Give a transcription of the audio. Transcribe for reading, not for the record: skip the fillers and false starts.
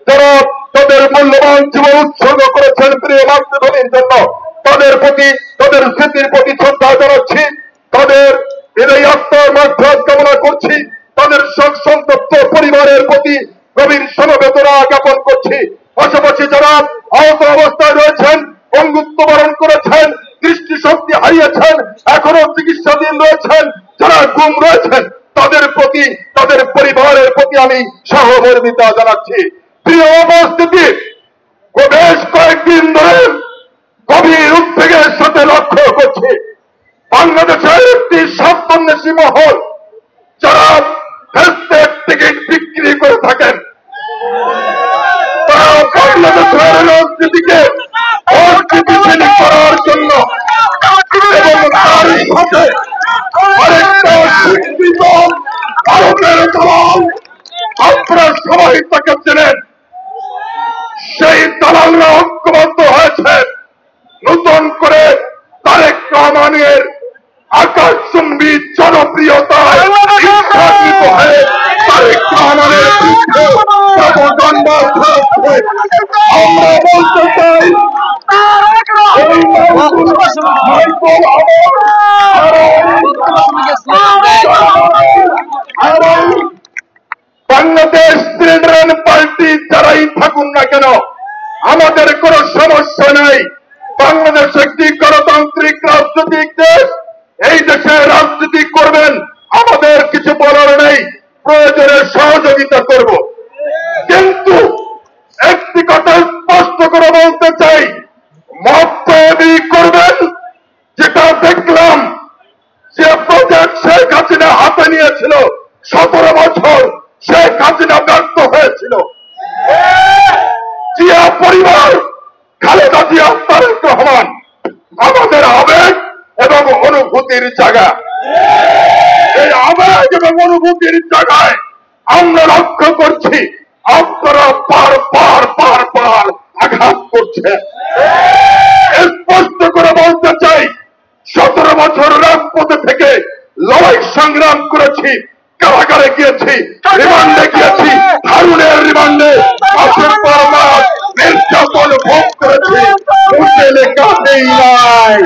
যারা তাদের মূল্যবান জীবন উৎসর্গ করেছেন প্রিয় মাতৃভূমির জন্য, তাদের প্রতি, তাদের স্মৃতির প্রতি শ্রদ্ধা জানাচ্ছি, তাদের হৃদয় আত্মার মাধ্যমে কামনা করছি, তাদের শোক সন্তপ্ত পরিবারের প্রতি গভীর সমবেদনা জ্ঞাপন করছি। পাশাপাশি যারা আহত অবস্থায় রয়েছেন, অঙ্গুত্ব বরণ করেছেন, দৃষ্টিশক্তি হারিয়েছেন, এখনো চিকিৎসাধীন রয়েছেন, যারা গুম রয়েছেন, তাদের প্রতি, তাদের পরিবারের প্রতি আমি সহমর্মিতা জানাচ্ছি। প্রিয় উপস্থিতি, বেশ কয়েকদিন ধরে গভীর উদ্বেগের সাথে লক্ষ্য করছি বাংলাদেশের একটি স্বার্থান্বেষী মহল যারা ফেস্টের টিকিট বিক্রি করে থাকেন, তারা বাংলাদেশের রাজনীতিকে অস্থিতিশীল করার জন্য এবং তারই সাথে আরেকটা স্বীকৃত ভারতের দল, আপনারা সবাই তাকে চেনেন, সেই দালালরা ঐক্যবদ্ধ হয়েছে নতুন করে তারেক রহমানের আকাশচুম্বী জনপ্রিয়তায় উৎসাহিত হয়ে তারেক রহমানের বিরুদ্ধে প্রপাগান্ডা চালাচ্ছে। আমরা বলতে চাই বাংলাদেশ চিলড্রেন পার্টি যারাই থাকুন না কেন, আমাদের কোন সমস্যা নাই। বাংলাদেশ একটি গণতান্ত্রিক রাজনৈতিক দেশ, এই দেশে রাজনীতি করবেন, আমাদের কিছু বলার নেই, প্রয়োজনে সহযোগিতা করব। কিন্তু একটি কথা স্পষ্ট করে বলতে চাই, মত তৈরি করবেন, যেটা দেখলাম যে প্রজেক্ট শেখ হাসিনা হাতে নিয়েছিল 17 বছর, শেখ হাসিনা ব্যর্থ হয়েছিল। জিয়া পরিবার, খালেদা জিয়া, তারেক রহমান আমাদের আবেগ এবং অনুভূতির জায়গা। এই আবেগ এবং অনুভূতির জায়গায় আমরা লক্ষ্য করছি আপনারা বারবার আঘাত করছেন। স্পষ্ট করে বলতে চাই, 17 বছর রাজপথে থেকে লড়াই সংগ্রাম করেছি, কারাগারে গিয়েছি, রিমান্ডে গিয়েছি, হারুনের রিমান্ডে মাসের পর মাস নির্যাতন ভোগ করেছি, মুখে লেখা নেই নাই।